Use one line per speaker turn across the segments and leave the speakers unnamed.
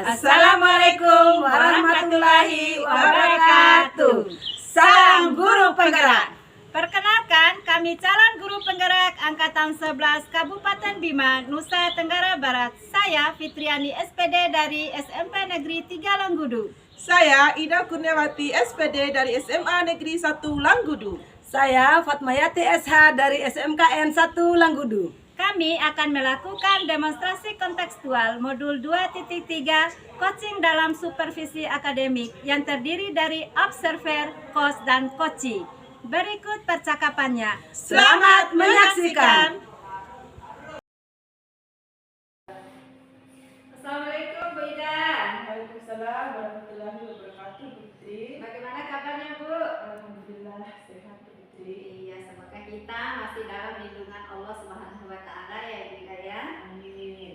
Assalamualaikum warahmatullahi wabarakatuh. Salam guru penggerak.
Perkenalkan, kami calon guru penggerak Angkatan 11 Kabupaten Bima, Nusa Tenggara Barat. Saya Fitriani SPD dari SMP Negeri 3 Langgudu.
Saya Ida Kurniawati SPD dari SMA Negeri 1 Langgudu.
Saya Fatmayati SH dari SMKN 1 Langgudu.
Kami akan melakukan demonstrasi kontekstual modul 2.3 coaching dalam supervisi akademik yang terdiri dari observer, coach, dan coachee. Berikut percakapannya.
Selamat menyaksikan.
Assalamualaikum Bu Ida.
Waalaikumsalam warahmatullahi wabarakatuh, Putri.
Bagaimana kabarnya Bu?
Alhamdulillah sehat, Putri.
Iya, semoga kita masih dalam lindungan Allah Subhanahu wa Ta'ala ya Ibu Ida ya.
Amin.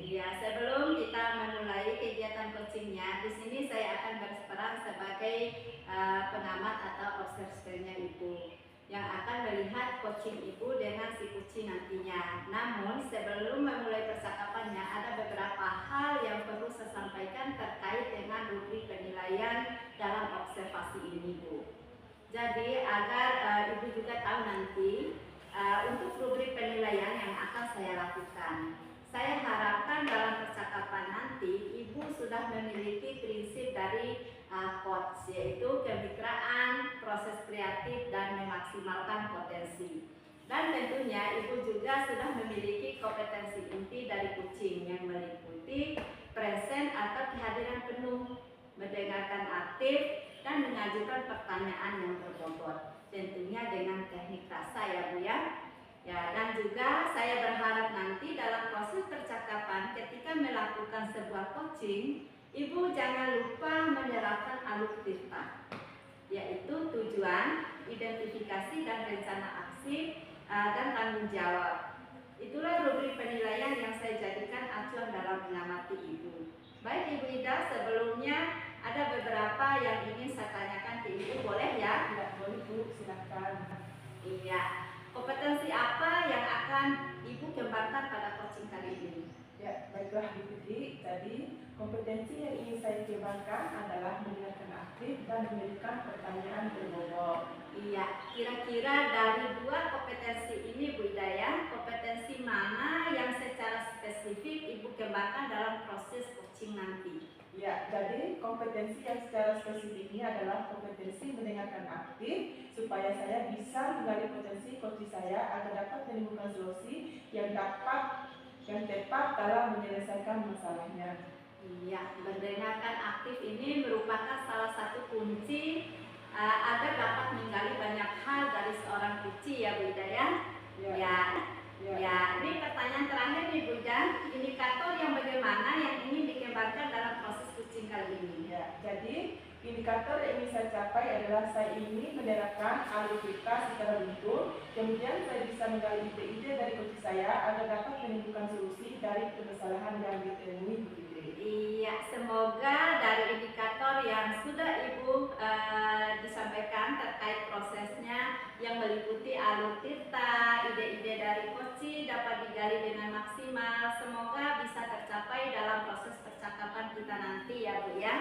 Iya, sebelum kita memulai kegiatan coachingnya, di sini saya akan berperan sebagai pengamat atau observernya Ibu yang akan melihat coaching Ibu dengan si kucing nantinya. Namun sebelum memulai percakapannya, ada beberapa hal yang perlu saya sampaikan terkait dengan rubrik penilaian dalam observasi ini Bu. Jadi agar Ibu juga tahu nanti untuk rubrik penilaian yang akan saya lakukan. Saya harapkan dalam percakapan nanti Ibu sudah memiliki prinsip dari coach, yaitu kemitraan, proses kreatif, dan memaksimalkan potensi. Dan tentunya Ibu juga sudah memiliki kompetensi inti dari kucing yang meliputi present atau kehadiran penuh, mendengarkan aktif, dan mengajukan pertanyaan yang berbobot. Tentunya dengan teknik rasa ya Bu ya. Ya, dan juga saya berharap nanti dalam proses percakapan ketika melakukan sebuah coaching, Ibu jangan lupa menerapkan aluktifta, yaitu tujuan, identifikasi, dan rencana aksi, dan tanggung jawab. Itulah rubrik penilaian yang saya jadikan acuan dalam mengamati Ibu. Baik Ibu Ida, sebelumnya ada beberapa yang ingin saya tanyakan ke Ibu, boleh ya?
Ya, boleh Bu, silakan.
Iya. Kompetensi apa yang akan Ibu kembangkan pada coaching kali ini?
Ya, baiklah Bu Putri. Jadi, kompetensi yang ingin saya kembangkan adalah mendengarkan aktif dan memberikan pertanyaan berbobot.
Iya, kira-kira dari dua kompetensi ini Bu Ida, kompetensi mana yang secara spesifik Ibu kembangkan dalam proses coaching nanti?
Ya, jadi kompetensi yang secara spesifik ini adalah kompetensi mendengarkan aktif supaya saya bisa menggali potensi coach saya agar dapat menemukan solusi yang tepat dalam menyelesaikan masalahnya.
Iya, mendengarkan aktif ini merupakan salah satu kunci agar dapat menggali banyak hal dari seorang coach ya Bu Ida ya. Ya, ini pertanyaan terakhir nih Bu Ida, indikator yang bagaimana yang ingin dikembangkan dalam proses coaching kali ini?
Ya, jadi indikator yang ingin saya capai adalah saya ingin menerapkan aluktifta secara betul, kemudian saya bisa menggali ide-ide dari coach saya agar dapat menemukan solusi dari permasalahan yang ditemui Bu Fitri.
Iya, semoga dari indikator yang sudah Ibu disampaikan terkait prosesnya yang meliputi aluktifta, ide-ide dari coach dapat digali dengan maksimal. Semoga bisa tercapai dalam proses percakapan kita nanti ya Bu ya.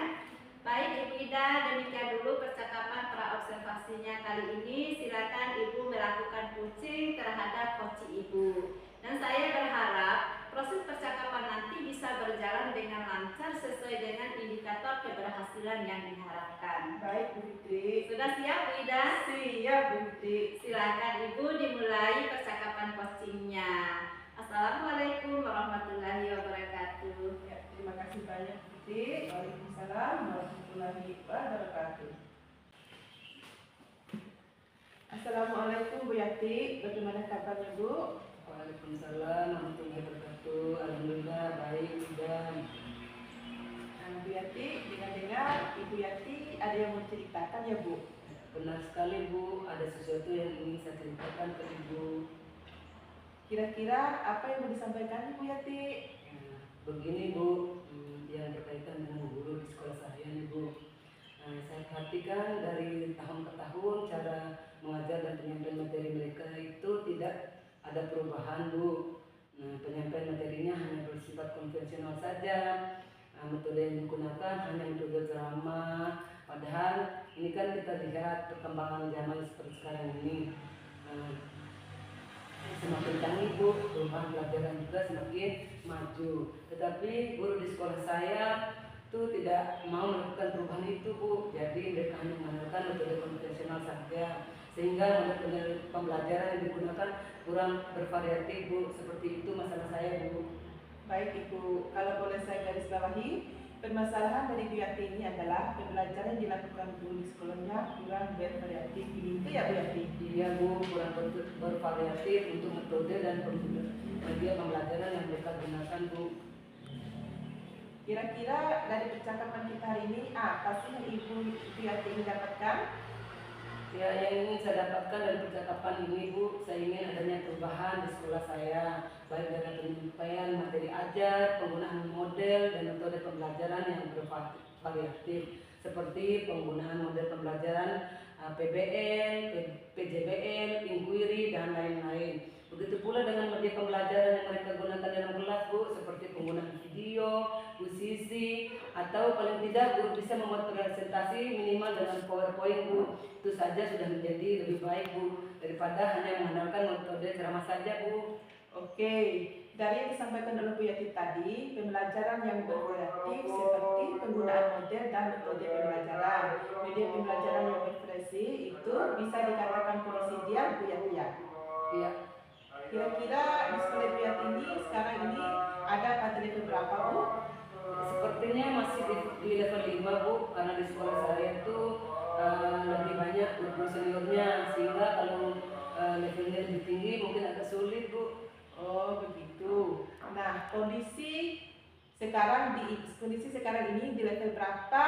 Baik Ibu Ida, demikian dulu percakapan praobservasinya kali ini. Silakan Ibu melakukan coaching terhadap coach Ibu. Dan saya berharap proses percakapan nanti bisa berjalan dengan lancar sesuai dengan indikator keberhasilan yang diharapkan.
Baik Bu Fitri.
Sudah siap Bu Ida?
Siap Bu Fitri.
Silakan Ibu dimulai percakapan coachingnya. Assalamualaikum warahmatullahi wabarakatuh.
Ya, terima kasih banyak Bu Fitri. Waalaikumsalam warahmatullahi wabarakatuh. Assalamualaikum Bu Yati, bagaimana kabarnya Bu?
Waalaikumsalam warahmatullahi wabarakatuh. Alhamdulillah baik dan
Bu Yati, dengar Ibu Yati ada yang mau ceritakan ya Bu?
benar sekali Bu, ada sesuatu yang ingin saya ceritakan ke Ibu.
Kira-kira apa yang mau disampaikan Ibu Yati?
Nah, begini Bu, yang berkaitan dengan guru di sekolah saya nih Bu. Saya perhatikan dari tahun ke tahun cara mengajar dan penyampaian materi mereka itu tidak ada perubahan Bu. Penyampaian materinya hanya bersifat konvensional saja. metode yang digunakan hanya metode ceramah, padahal ini kan kita lihat perkembangan zaman seperti sekarang ini, semakin canggih Bu, perubahan pelajaran juga semakin maju. Tetapi guru di sekolah saya itu tidak mau melakukan perubahan itu Bu, jadi mereka hanya menggunakan metode konvensional saja, sehingga metode pembelajaran yang digunakan kurang bervariatif Bu. Seperti itu masalah saya Bu.
Baik Ibu, kalau boleh saya garis bawahi, permasalahan dari Bu Yati ini adalah pembelajaran yang dilakukan guru di sekolahnya kurang bervariatif. Begitu ya Bu Yati?
Iya Bu, kurang bervariatif untuk metode dan media pembelajaran yang mereka gunakan Bu.
Kira-kira dari percakapan kita hari ini, apa sih yang Ibu Yati ini dapatkan?
Ya, yang ingin saya dapatkan dari percakapan ini Bu, saya ingin adanya perubahan di sekolah saya, baik dari penyampaian materi ajar, penggunaan model dan metode pembelajaran yang bervariatif, seperti penggunaan model pembelajaran PBL, PJBL, inquiry, dan lain-lain. Begitu pula dengan media pembelajaran yang mereka gunakan dalam kelas Bu, seperti penggunaan video, musisi, atau paling tidak guru bisa membuat presentasi minimal dengan PowerPoint Bu. Itu saja sudah menjadi lebih baik Bu, daripada hanya mengandalkan metode ceramah saja Bu.
Oke, dari yang disampaikan oleh Bu Yati tadi, pembelajaran yang bervariatif seperti penggunaan model dan metode pembelajaran. Media pembelajaran yang bervariasi itu bisa dikatakan kondisi dia Bu Yati ya.
Iya.
Kira-kira di sekolah Bu Yati ini sekarang ini ada pada level berapa Bu?
Sepertinya masih di level 5 Bu, karena di sekolah saya itu lebih banyak guru seniornya, sehingga kalau levelnya lebih tinggi mungkin agak sulit Bu.
Oh begitu. Nah kondisi sekarang ini di level berapa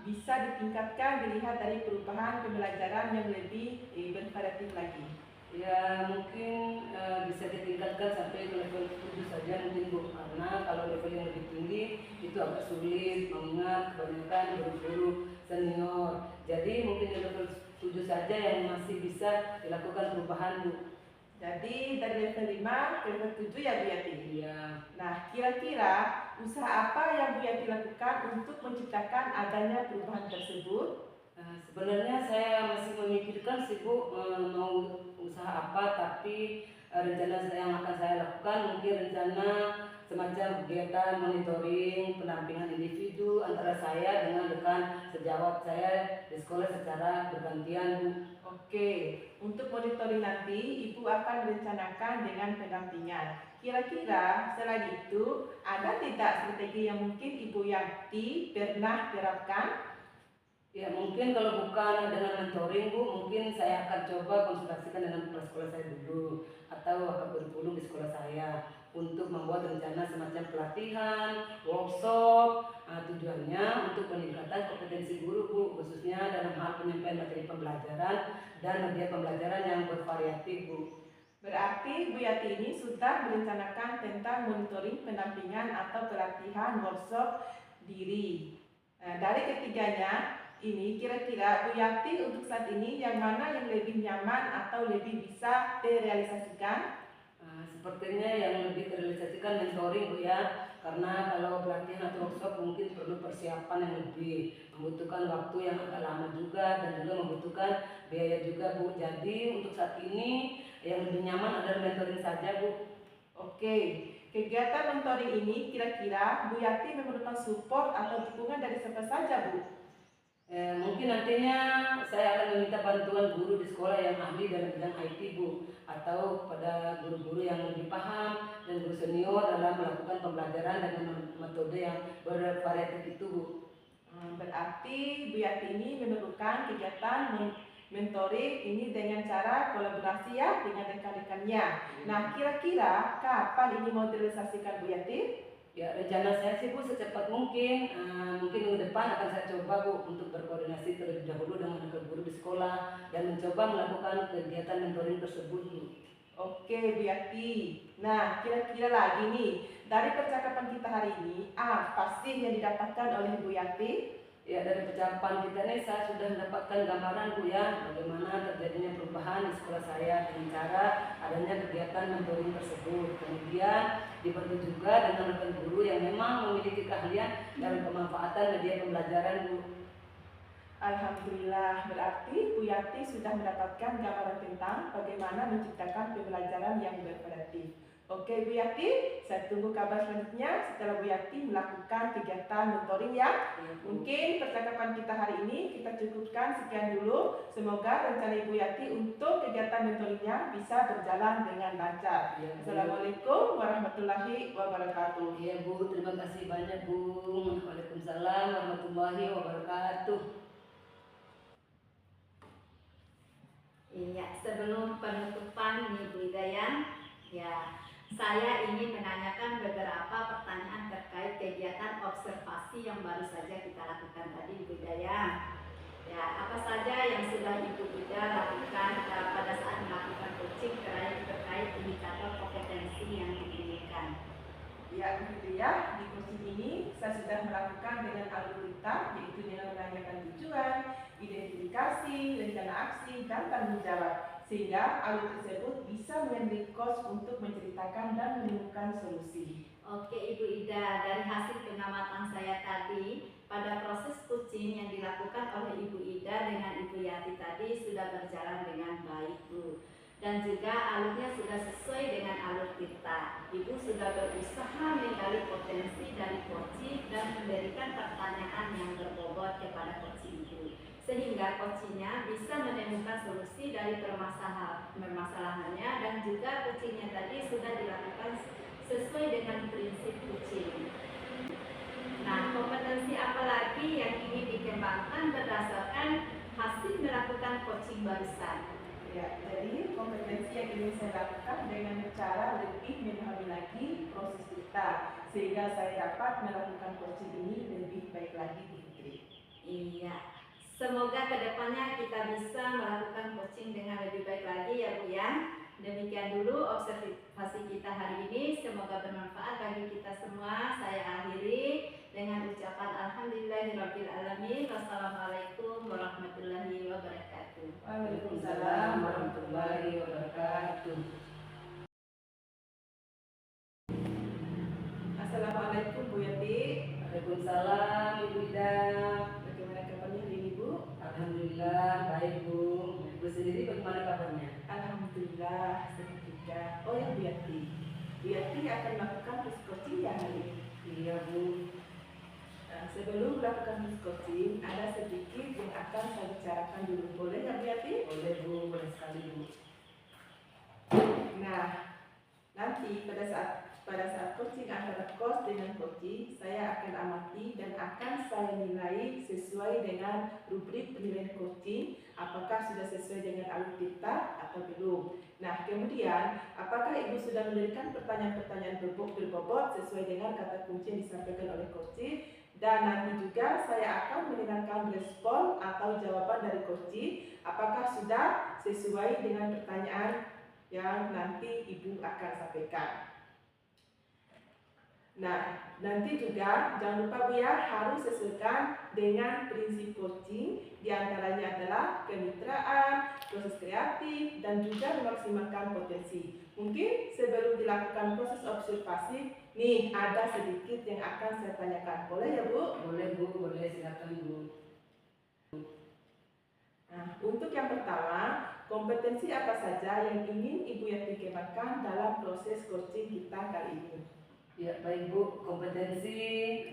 bisa ditingkatkan dilihat dari perubahan pembelajaran yang lebih bervariatif lagi.
Ya mungkin bisa ditingkatkan sampai ke level 7 saja mungkin Bu, karena kalau level yang lebih tinggi itu agak sulit mengingat kebanyakan guru-guru senior. Jadi mungkin di level 7 saja yang masih bisa dilakukan perubahan Bu.
Jadi dari level 5 ke level 7 ya Bu Yati?
Iya.
Nah kira-kira usaha apa yang Bu Yati lakukan untuk menciptakan adanya perubahan tersebut?
Sebenarnya saya masih memikirkan sih Bu, mau usaha apa, tapi rencana yang akan saya lakukan mungkin rencana semacam kegiatan monitoring pendampingan individu antara saya dengan rekan sejawat saya di sekolah secara bergantian Bu.
Oke, untuk monitoring nanti Ibu akan merencanakan dengan pendampingan. Kira-kira selain itu ada tidak strategi yang mungkin Ibu Yati pernah terapkan?
Ya mungkin kalau bukan dengan mentoring Bu, mungkin saya akan coba konsultasikan dengan kepala sekolah saya dulu, atau akan bertolong di sekolah saya untuk membuat rencana semacam pelatihan, workshop. Tujuannya untuk peningkatan kompetensi guru Bu, khususnya dalam hal penyampaian materi pembelajaran dan media pembelajaran yang bervariatif Bu.
Berarti Bu Yati ini sudah merencanakan tentang monitoring pendampingan atau pelatihan workshop diri. Dari ketiganya ini kira-kira Bu Yati untuk saat ini yang mana yang lebih nyaman atau lebih bisa terrealisasikan?
Sepertinya yang lebih terrealisasikan mentoring Bu ya, karena kalau pelatihan atau workshop mungkin perlu persiapan yang lebih, membutuhkan waktu yang agak lama juga dan juga membutuhkan biaya juga Bu. Jadi untuk saat ini yang lebih nyaman adalah mentoring saja Bu.
Oke, kegiatan mentoring ini kira-kira Bu Yati memerlukan support atau dukungan dari siapa saja Bu?
Mungkin nantinya saya akan meminta bantuan guru di sekolah yang ahli dalam bidang IT Bu, atau pada guru-guru yang lebih paham dan guru senior dalam melakukan pembelajaran dengan metode yang bervariatif itu Bu.
Berarti Bu Yati ini memerlukan kegiatan mentoring ini dengan cara kolaborasi ya dengan rekan-rekannya. Nah kira-kira kapan ini mau direalisasikan Bu Yati?
Ya rencana saya sih Bu secepat mungkin, mungkin minggu depan akan saya coba Bu untuk berkoordinasi terlebih dahulu dengan guru di sekolah dan mencoba melakukan kegiatan mentoring tersebut Bu.
Oke Bu Yati, nah kira-kira lagi nih dari percakapan kita hari ini apa sih yang didapatkan oleh Bu Yati?
Ya, dari percakapan kita nih saya sudah mendapatkan gambaran Bu ya, bagaimana terjadinya perubahan di sekolah saya dengan cara adanya kegiatan mentoring tersebut. Kemudian dibantu juga dengan rekan guru yang memang memiliki keahlian dalam pemanfaatan media pembelajaran Bu.
Alhamdulillah, berarti Bu Yati sudah mendapatkan gambaran tentang bagaimana menciptakan pembelajaran yang bervariatif. Oke Bu Yati, saya tunggu kabar selanjutnya setelah Bu Yati melakukan kegiatan mentoring ya. Mungkin percakapan kita hari ini kita cukupkan sekian dulu. Semoga rencana Ibu Yati untuk kegiatan mentoringnya bisa berjalan dengan lancar. Assalamualaikum warahmatullahi wabarakatuh.
Iya Bu, terima kasih banyak Bu. Waalaikumsalam warahmatullahi wabarakatuh.
Iya, sebelum penutupan nih Bu Hidayah, ya saya ingin menanyakan beberapa pertanyaan terkait kegiatan observasi yang baru saja kita lakukan tadi Bu Hidayah. Ya, apa saja yang sudah Ibu Ida lakukan pada saat melakukan coaching terkait indikator kompetensi yang diinginkan?
Ya, begitu ya. Di coaching ini saya sudah melakukan dengan algoritma, yaitu dengan menanyakan tujuan, identifikasi, rencana aksi, dan tanggung jawab, sehingga alur tersebut bisa menjadi coach untuk menceritakan dan menemukan solusi.
Oke Ibu Ida, dari hasil pengamatan saya tadi, pada proses coaching yang dilakukan oleh Ibu Ida dengan Ibu Yati tadi sudah berjalan dengan baik Bu. Dan juga alurnya sudah sesuai dengan alur kita. Ibu sudah berusaha menggali potensi dari coaching dan memberikan pertanyaan yang berbobot kepada coaching Ibu, sehingga coachingnya bisa menemukan solusi dari permasalahannya, dan juga coachingnya tadi sudah dilakukan sesuai dengan prinsip coaching. Nah, kompetensi apa lagi yang ingin dikembangkan berdasarkan hasil melakukan coaching barusan?
Ya, jadi kompetensi yang ingin saya lakukan dengan cara lebih memahami lagi proses kita, sehingga saya dapat melakukan coaching ini lebih baik lagi Bu Fitri.
Iya, semoga kedepannya kita bisa melakukan coaching dengan lebih baik lagi ya Bu ya. Demikian dulu observasi kita hari ini, semoga bermanfaat bagi kita semua. Saya akhiri dengan ucapan alhamdulillahirrabbilalamin. Wassalamualaikum warahmatullahi wabarakatuh.
Waalaikumsalam
warahmatullahi wabarakatuh.
Assalamualaikum Bu Yati.
Waalaikumsalam Ibu Ida.
Bagaimana kabarnya hari ini Bu?
Alhamdulillah baik Bu. Ibu sendiri bagaimana kabarnya?
Alhamdulillah sehat juga. Oh ya Bu Yati, Bu Yati akan melakukan coaching ya hari ini?
Iya Bu.
Nah, sebelum melakukan coaching, ada sedikit yang akan saya bicarakan dulu. Boleh ya Bu Yati?
Boleh Bu, boleh sekali Bu.
Nah, nanti pada saat coaching antara coach dengan coaching, saya akan amati dan akan saya nilai sesuai dengan rubrik penilaian coaching, apakah sudah sesuai dengan alur kita atau belum. Nah, kemudian apakah Ibu sudah memberikan pertanyaan-pertanyaan berbobot sesuai dengan kata kunci yang disampaikan oleh coaching, dan nanti juga saya akan mendengarkan respon atau jawaban dari coaching, apakah sudah sesuai dengan pertanyaan yang nanti Ibu akan sampaikan. Nah, nanti juga jangan lupa Bu ya, harus sesuaikan dengan prinsip coaching, diantaranya adalah kemitraan, proses kreatif, dan juga memaksimalkan potensi. Mungkin sebelum dilakukan proses observasi, nih ada sedikit yang akan saya tanyakan. Boleh ya Bu?
Boleh Bu, boleh, silakan Bu.
Nah, untuk yang pertama, kompetensi apa saja yang ingin Ibu Yati kembangkan dalam proses coaching kita kali ini?
Ya baik Bu, kompetensi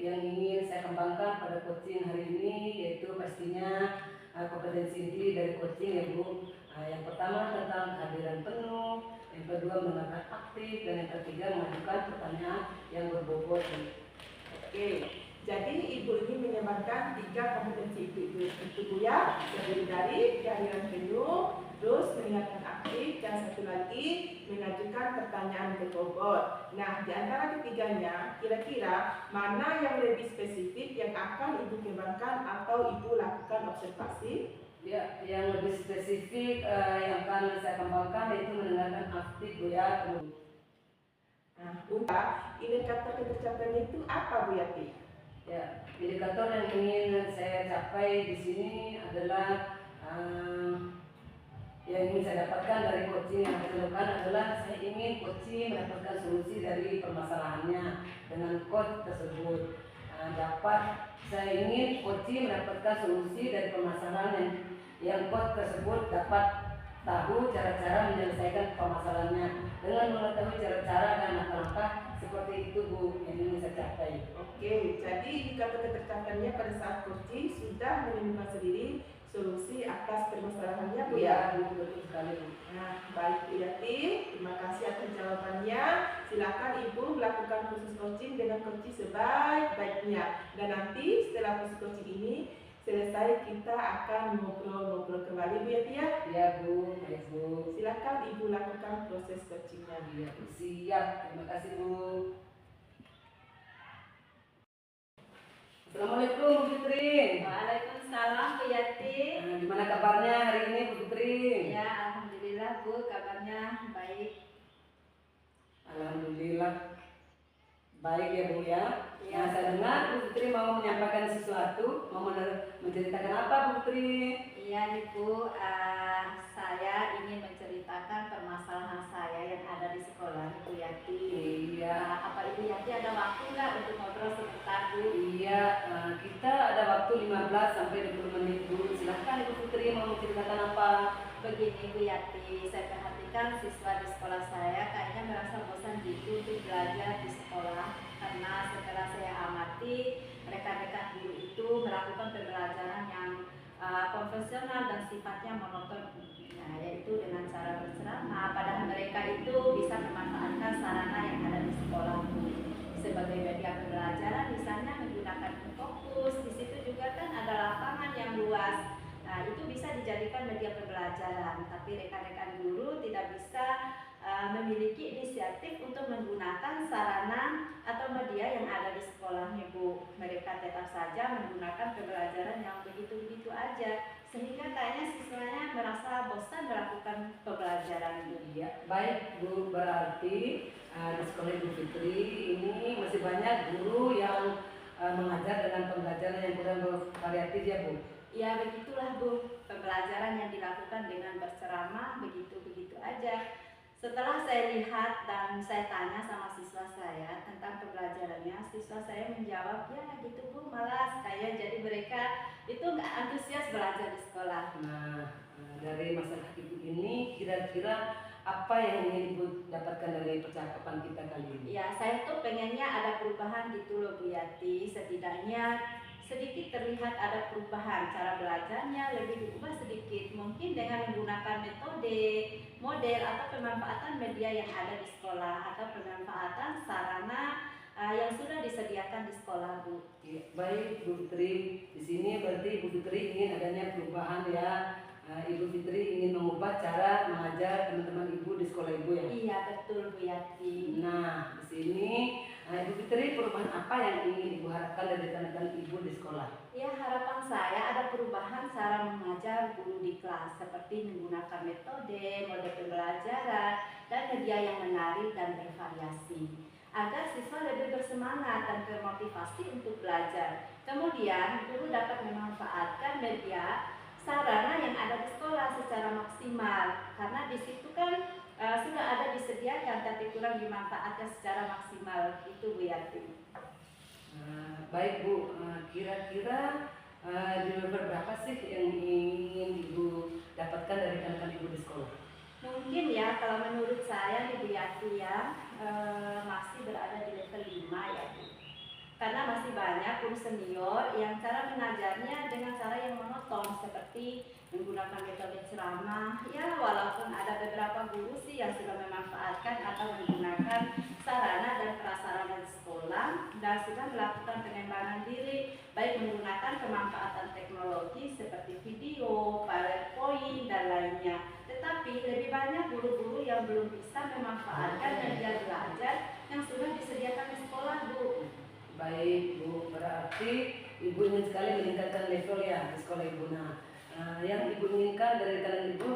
yang ingin saya kembangkan pada coaching hari ini yaitu pastinya kompetensi inti dari coaching ya Bu. Yang pertama tentang kehadiran penuh, yang kedua mendengarkan aktif, dan yang ketiga mengajukan pertanyaan yang berbobot.
Oke, jadi Ibu ini mengembangkan 3 kompetensi itu Bu ya, terdiri dari kehadiran penuh, terus mendengarkan aktif, dan satu lagi mengajukan pertanyaan berbobot. Nah, di antara ketiganya, kira-kira mana yang lebih spesifik yang akan Ibu kembangkan atau Ibu lakukan observasi?
Ya, yang lebih spesifik yang akan saya kembangkan yaitu mendengarkan aktif Bu ya.
Nah, untuk indikator ketercapaian itu apa Bu Yati?
Ya, indikator yang ingin saya capai di sini adalah yang ingin saya dapatkan dari coaching yang saya lakukan adalah saya ingin coaching mendapatkan solusi dari permasalahannya dengan coach tersebut. Saya ingin coaching mendapatkan solusi dari permasalahan yang coach tersebut dapat tahu cara-cara menyelesaikan permasalahannya dengan mengetahui cara-cara dan langkah-langkah seperti itu Bu yang ingin saya capai.
Oke, jadi indikator ketercapaiannya pada saat coaching sudah menemukan sendiri solusi atas permasalahannya Bu ya.
Iya, Bu, betul sekali Bu.
Nah, baik Bu Yati, terima kasih atas jawabannya. Silakan Ibu melakukan proses coaching dengan coaching sebaik-baiknya. Dan nanti setelah proses coaching ini selesai, kita akan ngobrol-ngobrol kembali Bu Yati ya.
Iya Bu, baik Bu.
Silakan Ibu lakukan proses coachingnya.
Iya Bu, siap. Terima kasih Bu. Assalamualaikum Bu Fitri.
Waalaikumsalam Bu Yati.
Gimana kabarnya hari ini Bu Fitri?
Ya, alhamdulillah Bu, kabarnya baik.
Alhamdulillah baik ya Bu ya.
Ya.
Nah, saya dengar Bu Fitri mau menyampaikan sesuatu, mau menceritakan apa Bu Fitri?
Iya nih Bu, saya ingin menceritakan permasalahan saya yang ada di sekolah Bu Yati.
Iya.
Apa Ibu Yati ada waktu nggak untuk ngobrol sebentar Bu?
Iya, kita ada waktu 15 sampai 20 menit Bu. Silahkan Bu Fitri mau menceritakan apa?
Begini Bu Yati, saya perhatikan siswa di sekolah saya kayaknya merasa bosan gitu untuk belajar di sekolah, karena setelah saya amati rekan-rekan guru itu melakukan pembelajaran yang konvensional dan sifatnya monoton, nah, yaitu dengan cara berceramah, padahal mereka itu bisa memanfaatkan sarana yang ada di sekolah Bu sebagai media pembelajaran, misalnya menggunakan fokus. Di situ juga kan ada lapangan yang luas. Nah, itu bisa dijadikan media pembelajaran, tapi rekan-rekan guru tidak bisa memiliki inisiatif untuk menggunakan sarana atau media yang ada di sekolahnya Bu. Mereka tetap saja menggunakan pembelajaran yang begitu-begitu aja, sehingga kayaknya siswanya merasa bosan melakukan pembelajaran Bu.
Iya, baik Bu, berarti di sekolah Ibu Fitri ini masih banyak guru yang mengajar dengan pembelajaran yang kurang bervariatif ya Bu?
Ya begitulah Bu, pembelajaran yang dilakukan dengan berceramah begitu-begitu aja. Setelah saya lihat dan saya tanya sama siswa saya tentang pembelajarannya, siswa saya menjawab, ya gitu Bu, malas kayak, jadi mereka itu nggak antusias belajar di sekolah.
Nah, dari masalah Ibu ini kira-kira apa yang ingin Ibu dapatkan dari percakapan kita kali ini?
Ya, saya tuh pengennya ada perubahan gitu loh Bu Yati, setidaknya sedikit terlihat ada perubahan, cara belajarnya lebih diubah sedikit, mungkin dengan menggunakan metode, model atau pemanfaatan media yang ada di sekolah, atau pemanfaatan sarana yang sudah disediakan di sekolah Bu.
Ya, baik Bu Fitri, di sini berarti Ibu Fitri ingin adanya perubahan ya. Ibu Fitri ingin mengubah cara mengajar teman-teman Ibu di sekolah Ibu ya?
Iya betul Bu Yati.
Nah, di sini Ibu Fitri, perubahan apa yang ingin Ibu harapkan dari rekan-rekan Ibu di sekolah?
Ya, harapan saya ada perubahan cara mengajar guru di kelas, seperti menggunakan metode, mode pembelajaran, dan media yang menarik dan bervariasi, agar siswa lebih bersemangat dan termotivasi untuk belajar. Kemudian, guru dapat memanfaatkan media sarana yang ada di sekolah secara maksimal, karena di situ kan sudah ada disediakan, tapi kurang dimanfaatkan secara maksimal. Itu Bu Yati.
Baik Bu, kira-kira di level berapa sih yang ingin Ibu dapatkan dari rekan-rekan Ibu di sekolah?
Mungkin ya, kalau menurut saya nih Bu Yati ya, masih berada di level 5 ya Bu. Karena masih banyak guru senior yang cara mengajarnya dengan cara yang monoton, seperti menggunakan metode ceramah. Ya, walaupun ada beberapa guru sih yang sudah memanfaatkan atau menggunakan sarana dan prasarana di sekolah dan sudah melakukan pengembangan diri, baik menggunakan pemanfaatan teknologi seperti video, PowerPoint, dan lainnya. Tetapi lebih banyak guru-guru yang belum bisa memanfaatkan media belajar yang sudah disediakan di sekolah Bu.
Baik Bu, berarti Ibu ingin sekali meningkatkan level ya di sekolah Ibu. Nah, yang Ibu inginkan dari rekan Ibu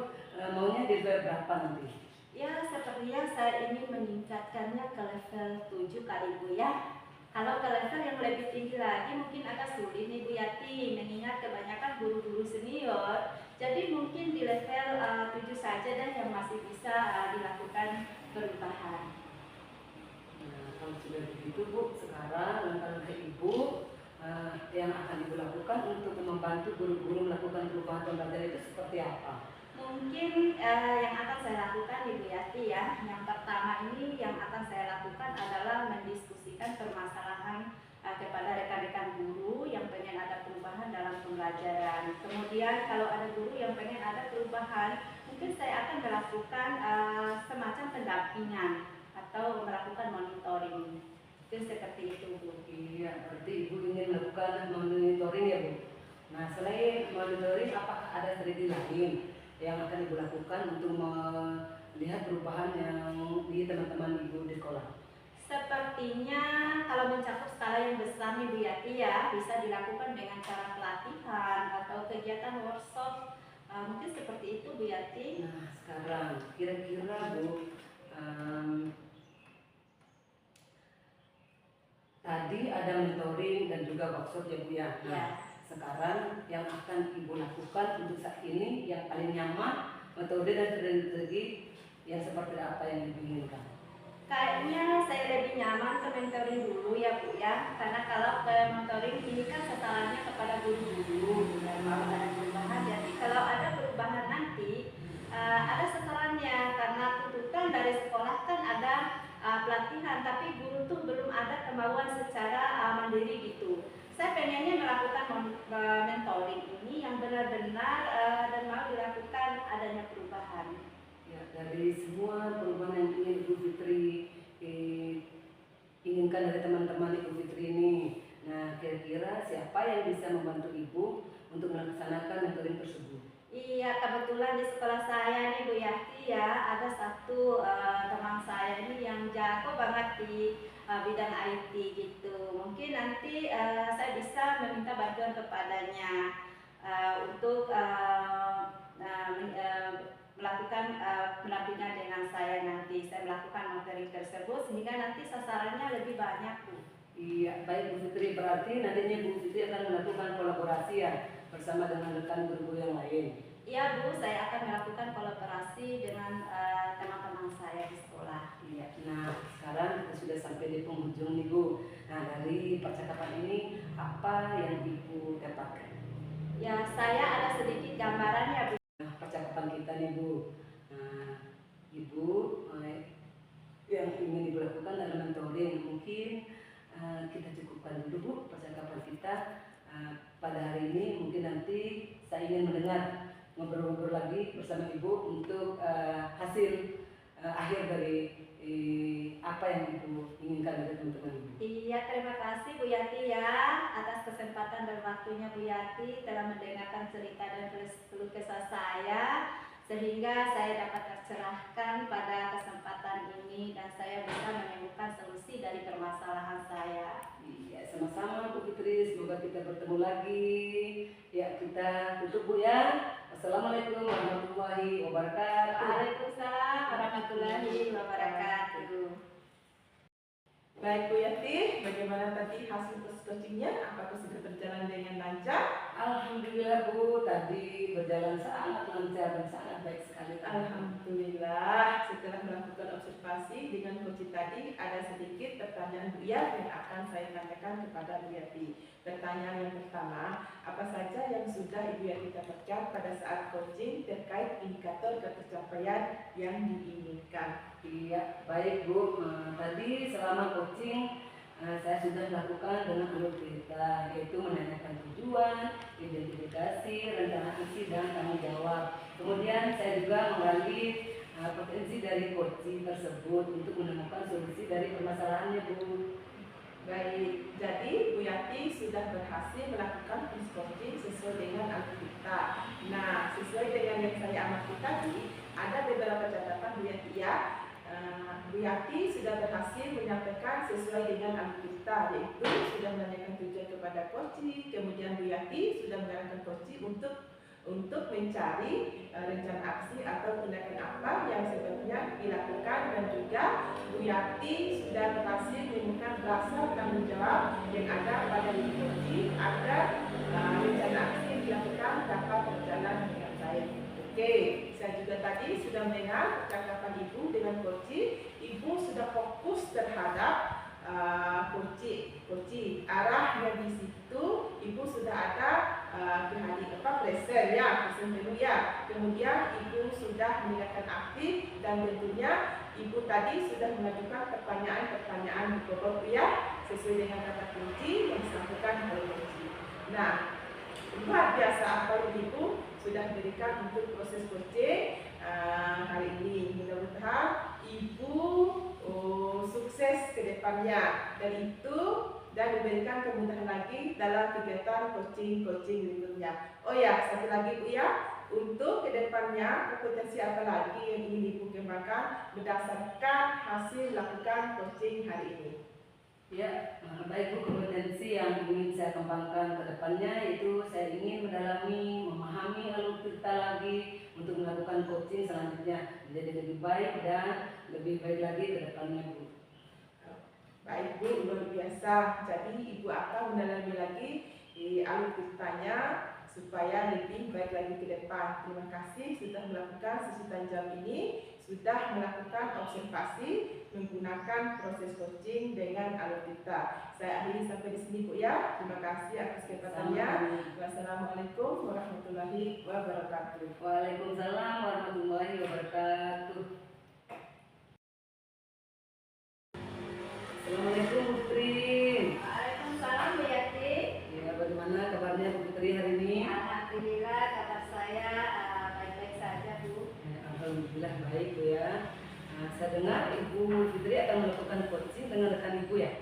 maunya di level berapa nanti?
Ya, sepertinya saya ingin meningkatkannya ke level 7 kali Bu ya. Kalau ke level yang lebih tinggi lagi mungkin agak sulit nih Bu Yati, mengingat kebanyakan guru-guru senior. Jadi mungkin di level 7 saja dan yang masih bisa dilakukan perubahan.
Nah, kalau sudah begitu Bu, sekarang langkah-langkah Ibu yang akan Ibu lakukan untuk membantu guru-guru melakukan perubahan pembelajaran itu seperti apa?
Mungkin yang akan saya lakukan Ibu Yati ya, yang pertama ini yang akan saya lakukan adalah mendiskusikan permasalahan kepada rekan-rekan guru yang pengen ada perubahan dalam pembelajaran. Kemudian kalau ada guru yang pengen ada perubahan, mungkin saya akan melakukan semacam pendampingan atau melakukan monitoring. Mungkin seperti itu Bu.
Iya, berarti Ibu ingin melakukan monitoring ya Bu. Nah, selain monitoring, apakah ada strategi lain yang akan Ibu lakukan untuk melihat perubahan yang di teman-teman Ibu di sekolah?
Sepertinya kalau mencakup skala yang besar nih Bu Yati ya, bisa dilakukan dengan cara pelatihan atau kegiatan workshop. Mungkin seperti itu Bu Yati.
Nah, sekarang kira-kira Bu, tadi ada mentoring dan juga workshop ya Bu ya. Nah,
Ya.
sekarang yang akan Ibu lakukan untuk saat ini yang paling nyaman, metode dan strategi yang seperti apa yang Ibu inginkan?
Kayaknya saya lebih nyaman ke mentoring dulu ya Bu ya, karena kalau ke mentoring ini kan sasarannya kepada guru-guru dan mau ada perubahan. Jadi kalau ada perubahan nanti ada sasarannya, karena tuntutan dari sekolah kan ada pelatihan, tapi guru tuh belum ada kemauan secara mandiri gitu. Saya pengennya melakukan mentoring ini yang benar-benar dan mau dilakukan adanya perubahan.
Ya, dari semua perubahan yang ingin Ibu Fitri inginkan dari teman-teman Ibu Fitri ini, nah kira-kira siapa yang bisa membantu Ibu untuk melaksanakan mentoring tersebut?
Iya, kebetulan di sekolah saya nih Bu Yati ya, ada satu teman saya ini yang jago banget di bidang IT gitu. Mungkin nanti saya bisa meminta bantuan kepadanya untuk melakukan pendampingan dengan saya nanti. Saya melakukan materi tersebut sehingga nanti sasarannya lebih banyak Bu.
Iya, baik Bu Fitri, berarti nantinya Bu Fitri akan melakukan kolaborasi ya bersama dengan rekan guru yang lain.
Iya Bu, saya akan melakukan kolaborasi dengan teman-teman saya di sekolah.
Iya, nah sekarang kita sudah sampai di penghujung nih Bu. Nah, dari percakapan ini apa yang Ibu dapatkan?
Ya, saya ada sedikit gambarannya Bu.
Nah, percakapan kita nih Bu. Nah, Ibu yang ingin Ibu lakukan dalam mentoring mungkin kita cukupkan dulu Bu percakapan kita pada hari ini. Mungkin nanti saya ingin mendengar ngobrol-ngobrol lagi bersama Ibu untuk hasil akhir dari apa yang Ibu inginkan dari teman-teman Ibu.
Iya, terima kasih Bu Yati ya atas kesempatan dan waktunya Bu Yati telah mendengarkan cerita dan keluh kesah saya, sehingga saya dapat tercerahkan pada kesempatan ini dan saya bisa menemukan solusi dari permasalahan saya.
Iya, sama-sama Bu Fitri, semoga kita bertemu lagi. Ya, kita tutup Bu ya. Assalamualaikum warahmatullahi wabarakatuh.
Waalaikumsalam warahmatullahi wabarakatuh.
Baik Bu Yati, bagaimana tadi hasil coachingnya? Apakah sudah berjalan dengan lancar?
Alhamdulillah Bu, tadi berjalan sangat lancar dan sangat baik sekali.
Alhamdulillah, setelah melakukan observasi dengan coaching tadi, ada sedikit pertanyaan Bu Yati yang akan saya tanyakan kepada Bu Yati. Pertanyaan yang pertama, apa saja yang sudah Ibu Yati dapatkan pada saat coaching terkait indikator tercapaian yang diinginkan?
Iya, baik Bu. Tadi selama coaching saya sudah melakukan dengan alur cerita, yaitu menanyakan tujuan, identifikasi, rencana isi, dan tanggung jawab. Kemudian saya juga mengali potensi dari coaching tersebut untuk menemukan solusi dari permasalahannya Bu.
Baik, jadi Bu Yati sudah berhasil melakukan coaching sesuai dengan alur kita. Nah, sesuai dengan yang saya amati tadi, ada beberapa catatan Bu Yati ya. Bu Yati sudah berhasil menyampaikan sesuai dengan alur kita, yaitu sudah menanyakan tujuan kepada coaching, kemudian Bu Yati sudah melakukan coaching untuk mencari rencana aksi atau tindakan apa yang sebaiknya dilakukan dan juga ketiga, Bu Yati sudah berhasil menemukan rasa tanggung jawab yang ada pada diri coaching agar rencana aksi yang dilakukan dapat berjalan dengan baik. Oke, saya juga tadi sudah mendengar percakapan Ibu dengan coaching. Ibu sudah fokus terhadap coaching. Arahnya di situ Ibu sudah ada present dulu ya. Kemudian Ibu sudah meningkatkan aktif dan tentunya Ibu tadi sudah mengajukan pertanyaan-pertanyaan di pokok ya sesuai dengan kata kunci yang disampaikan oleh coaching. Nah, luar biasa apa yang Ibu sudah berikan untuk proses coaching hari ini. Mudah-mudahan Ibu sukses ke depannya dan diberikan kemudahan lagi dalam kegiatan coaching berikutnya. Oh ya, satu lagi Bu ya, untuk kedepannya kompetensi apa lagi yang ingin Ibu kembangkan berdasarkan hasil lakukan coaching hari ini?
Ya, baik Bu, kompetensi yang ingin saya kembangkan ke depannya yaitu saya ingin mendalami, memahami alur cerita lagi untuk melakukan coaching selanjutnya menjadi lebih baik dan lebih baik lagi ke depannya Bu.
Baik Bu, luar biasa. Jadi Ibu akan mendalami lagi di alur ceritanya supaya lebih baik lagi ke depan. Terima kasih sudah melakukan sesi tanya jawab ini, sudah melakukan observasi menggunakan proses coaching dengan alur cerita. Saya akhiri sampai di sini Bu ya. Terima kasih atas kesempatannya. Wassalamualaikum warahmatullahi wabarakatuh.
Waalaikumsalam warahmatullahi wabarakatuh. Assalamualaikum Bu Putri.
Waalaikumsalam Bu Yati.
Ya, bagaimana kabarnya Bu Putri hari ini?
Alhamdulillah kabar saya baik-baik saja Bu.
Alhamdulillah baik Bu ya. Saya dengar Ibu Fitri akan melakukan coaching dengan rekan Ibu ya?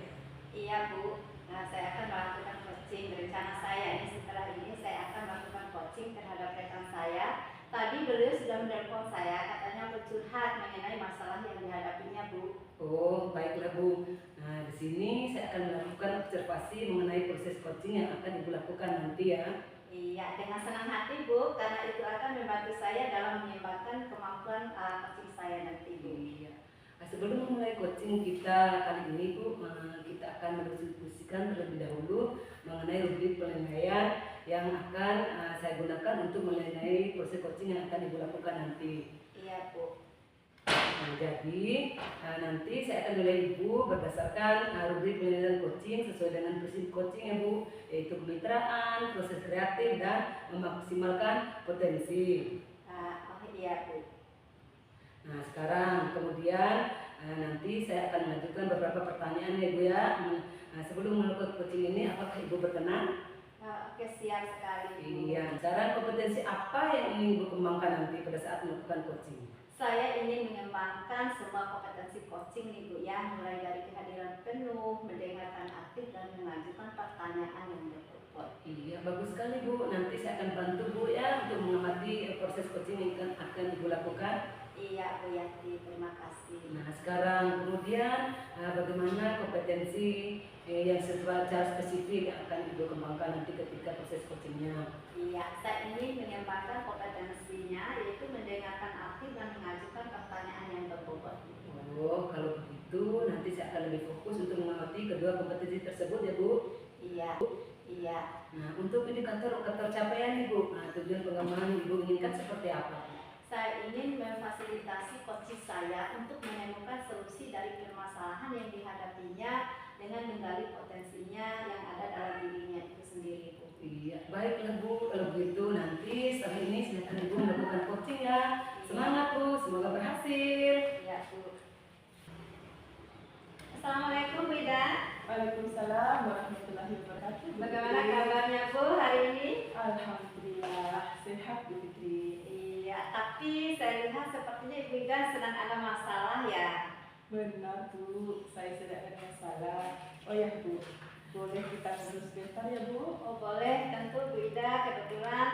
Iya Bu, saya akan melakukan coaching. Rencana saya ini setelah ini saya akan melakukan coaching terhadap rekan saya. Tadi beliau sudah menelpon saya, katanya bercurhat mengenai masalah yang dihadapinya Bu.
Oh, baiklah Bu. Nah, di sini saya akan melakukan observasi mengenai proses coaching yang akan Ibu lakukan nanti ya.
Iya, dengan senang hati Bu, karena itu akan membantu saya dalam mengembangkan kemampuan coaching saya nanti Bu.
Iya. Sebelum memulai coaching kita kali ini Bu, kita akan mendiskusikan terlebih dahulu mengenai rubrik penilaian yang akan saya gunakan untuk menilai proses coaching yang akan Ibu lakukan nanti.
Iya Bu.
Nah, jadi nanti saya akan menilai Ibu berdasarkan rubrik penilaian coaching sesuai dengan prinsip coaching ya Bu, yaitu kemitraan, proses kreatif, dan memaksimalkan potensi.
Iya Bu.
Nah, sekarang kemudian nanti saya akan mengajukan beberapa pertanyaan ya Bu ya. Sebelum melakukan coaching ini, apakah Ibu berkenan?
Oke, siap sekali Bu.
Iya. Sekarang kompetensi apa yang ingin Ibu kembangkan nanti pada saat melakukan coaching?
Saya ingin mengembangkan semua kompetensi coaching nih Bu ya, mulai dari kehadiran penuh, mendengarkan aktif, dan mengajukan pertanyaan yang berbobot.
Iya, bagus sekali Bu. Nanti saya akan bantu Bu ya untuk mengamati proses coaching yang akan Ibu lakukan.
Iya Bu Yati, terima kasih.
Nah, sekarang kemudian bagaimana kompetensi yang secara spesifik yang akan Ibu kembangkan nanti ketika proses coachingnya?
Iya, saya ingin mengembangkan kompetensinya, yaitu mendengarkan aktif dan mengajukan pertanyaan yang berbobot.
Oh, kalau begitu nanti saya akan lebih fokus untuk mengamati kedua kompetensi tersebut ya Bu.
Iya, iya.
Nah, untuk indikator capaian Ibu, tujuan pengembangan Ibu inginkan seperti apa?
Saya ingin memfasilitasi coaching saya untuk menemukan solusi dari permasalahan yang dihadapinya dengan menggali potensinya yang ada dalam dirinya itu sendiri Bu.
Iya, baiklah Bu. Kalau begitu nanti setelah ini silakan Ibu melakukan coaching ya. Semangat Bu, semoga berhasil.
Iya Bu. Assalamualaikum Bu Ida.
Waalaikumsalam warahmatullahi wabarakatuh.
Bagaimana kabarnya Bu hari ini?
Alhamdulillah sehat Bu Fitri.
Iya, tapi saya lihat sepertinya Ibu Ida sedang ada masalah ya.
Benar Bu, saya sedang ada masalah. Oh ya Bu, boleh kita terus sebentar ya Bu?
Oh boleh, tentu Bu Ida. Kebetulan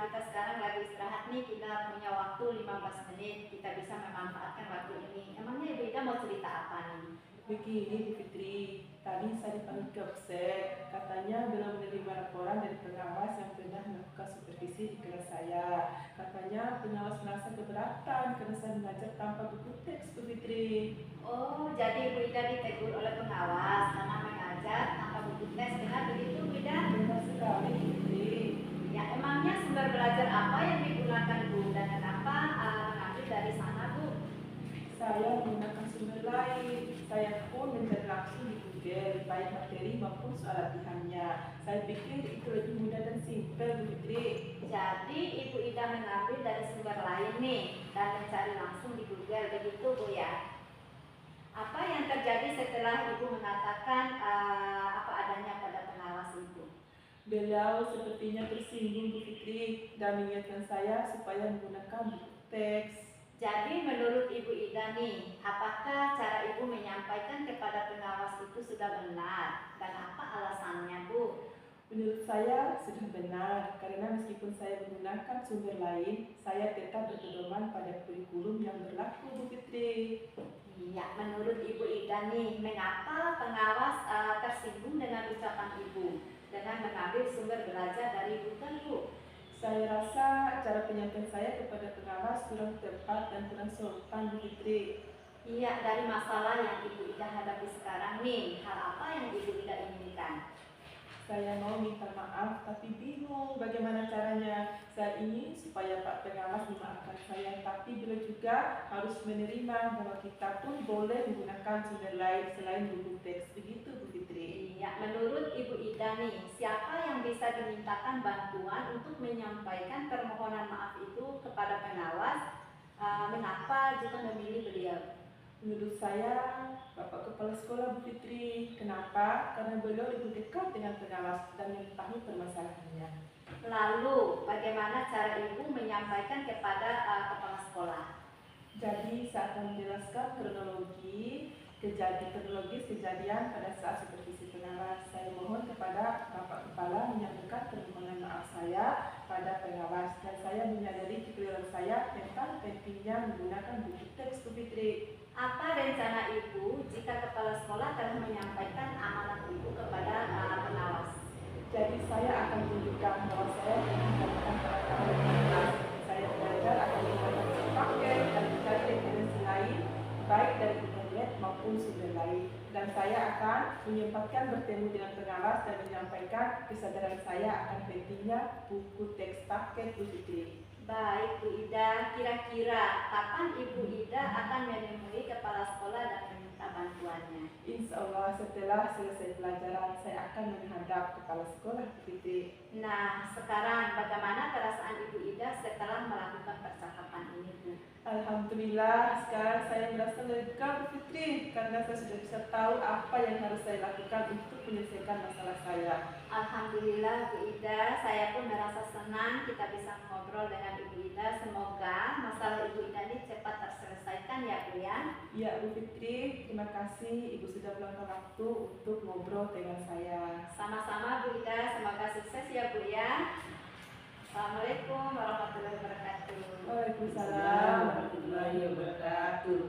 kita sekarang lagi istirahat nih, kita punya waktu 15 menit. Kita bisa memanfaatkan waktu ini. Emangnya Ibu Ida mau cerita apa nih?
Begini Bu Fitri, tadi saya dipanggil ke offset, katanya belum menerima laporan dari pengawas yang pernah melakukan supervisi di kelas saya. Katanya pengawas merasa keberatan karena saya mengajar tanpa buku teks Bu Fitri. Fitri.
Oh, jadi Bu Ida ditegur oleh pengawas karena mengajar tanpa buku tes, benar begitu Bu Ida?
Benar sekali Bu Fitri.
Ya, emangnya sumber belajar apa yang digunakan Bu dan kenapa mengambil dari sana Bu?
Saya menggunakan sumber lain. Saya pun mencari langsung di Google, baik materi maupun soal latihannya. Saya pikir itu lebih mudah dan simpel Bu Fitri.
Jadi Ibu Ida mengambil dari sumber lain nih dan mencari langsung di Google, begitu Bu ya? Apa yang terjadi setelah Ibu mengatakan apa adanya pada pengawas itu?
Beliau sepertinya tersinggung Bu Fitri dan mengingatkan saya supaya menggunakan buku teks.
Jadi menurut Ibu Ida nih, apakah cara Ibu menyampaikan kepada pengawas itu sudah benar dan apa alasannya Bu?
Menurut saya sudah benar, karena meskipun saya menggunakan sumber lain, saya tetap berpedoman pada kurikulum yang berlaku Bu Fitri.
Ya, menurut Ibu Ida nih, mengapa pengawas tersinggung dengan ucapan Ibu dengan mengambil sumber belajar dari Google Bu?
Saya rasa cara penyampaian saya kepada pengawas kurang tepat dan kurang sopan Bu Fitri.
Iya, dari masalah yang Ibu Ida hadapi sekarang nih, hal apa yang Ibu Ida inginkan?
Saya mau minta maaf tapi bingung bagaimana caranya. Saya ingin supaya Pak pengawas memaafkan saya, tapi beliau juga harus menerima bahwa kita pun boleh menggunakan sumber lain selain buku teks. Begitu Bu Fitri.
Iya, menurut Ibu Ida nih, siapa yang bisa dimintakan bantuan untuk menyampaikan permohonan maaf itu kepada pengawas? Mengapa jika memilih beliau?
Menurut saya Bapak Kepala Sekolah Bu Fitri. Kenapa? Karena beliau lebih dekat dengan pengawas dan mengetahui permasalahannya.
Lalu, bagaimana cara Ibu menyampaikan kepada kepala sekolah?
Jadi saya akan menjelaskan kronologis kejadian pada saat supervisi pengawas. Saya mohon kepada Bapak Kepala menyampaikan permohonan maaf saya pada pengawas dan saya menyadari kekeliruan saya tentang pentingnya menggunakan buku teks Bu Fitri.
Apa rencana Ibu jika kepala sekolah telah menyampaikan amanat Ibu kepada pengawas?
Jadi saya akan tunjukkan bahwa saya menggunakan kelas. Saya belajar akan menggunakan paket dan mencari referensi lain baik dari internet maupun sumber lain. Dan saya akan menyempatkan bertemu dengan pengawas dan menyampaikan kesadaran saya akan pentingnya buku teks paket Bu Fitri.
Baik Bu Ida, kira-kira kapan Ibu Ida akan menemui kepala sekolah dan meminta bantuannya?
Insya Allah setelah selesai pelajaran saya akan menghadap kepala sekolah Bu Fitri.
Nah, sekarang bagaimana perasaan Ibu Ida setelah melakukan percakapan ini Bu?
Alhamdulillah sekarang saya merasa lega Bu Fitri karena saya sudah bisa tahu apa yang harus saya lakukan untuk menyelesaikan masalah saya.
Alhamdulillah Bu Ida, saya pun merasa senang kita bisa ngobrol dengan Ibu Ida. Semoga masalah Ibu Ida ini cepat terselesaikan ya Bu ya.
Ya Bu Fitri, terima kasih Ibu sudah meluangkan waktu untuk ngobrol dengan saya.
Sama-sama Bu Ida, semoga sukses ya Bu ya. Assalamualaikum warahmatullahi wabarakatuh.
Waalaikumsalam.
warahmatullahi wabarakatuh.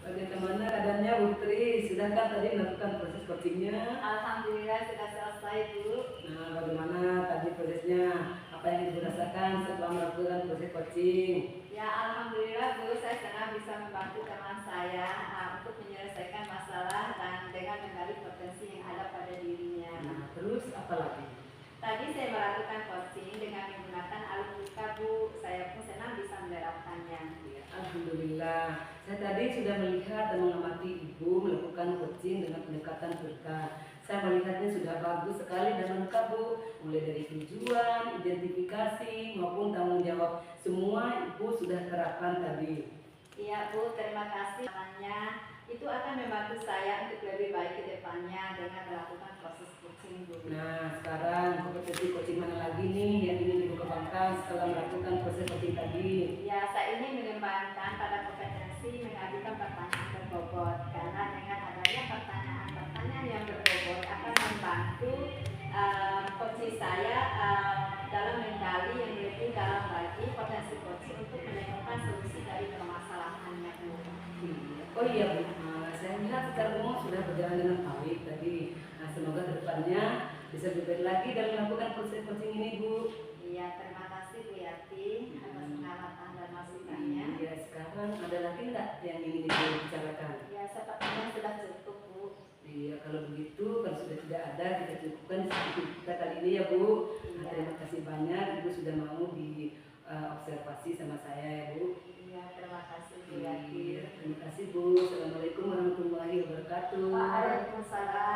Bagaimana keadaannya Bu Tri? Sudahkah tadi melakukan proses coachingnya?
Alhamdulillah sudah selesai Bu.
Nah, bagaimana tadi prosesnya? Apa yang Ibu rasakan setelah melakukan proses coaching?
Ya Alhamdulillah Bu, saya senang bisa membantu teman saya untuk menyelesaikan masalah dan dengan menggali potensi yang ada pada dirinya.
Nah, terus apa lagi?
Tadi saya melakukan coaching dengan menggunakan Albuka Bu. Saya pun senang bisa menerapkannya.
Ya, alhamdulillah. Saya tadi sudah melihat dan mengamati Ibu melakukan coaching dengan pendekatan berkah. Saya melihatnya sudah bagus sekali dan lengkap Bu. Mulai dari tujuan, identifikasi maupun tanggung jawab. Semua Ibu sudah terapkan tadi.
Iya Bu, terima kasih. Itu akan membantu saya untuk lebih baik ke depannya dengan melakukan proses coaching Bu.
Nah, sekarang kompetensi coaching mana lagi nih yang ingin Ibu kembangkan setelah melakukan proses coaching tadi?
Ya, saya ingin mengembangkan pada kompetensi mengajukan pertanyaan berbobot karena dengan adanya pertanyaan-pertanyaan yang berbobot akan membantu coaching saya dalam menggali yang lebih dalam lagi potensi coaching untuk menemukan solusi dari permasalahannya Bu.
Oh iya Bu, saya lihat secara umum sudah berjalan dengan baik tadi. Nah, semoga kedepannya bisa lebih baik lagi dalam melakukan proses coaching ini Bu.
Iya, terima kasih Bu Yati atas pengalaman dan masukannya.
Ya, sekarang ada lagi nggak yang ingin Ibu bicarakan?
Ya, sepertinya sudah cukup, Bu.
Iya, kalau begitu, kalau sudah tidak ada, kita cukupkan sedikit kita kali ini ya Bu. Nah, terima kasih banyak Ibu sudah mau di observasi sama saya ya Bu.
Iya, terima kasih Bu Yati.
Iya, terima kasih Bu. Assalamualaikum warahmatullahi wabarakatuh.
Waalaikumsalam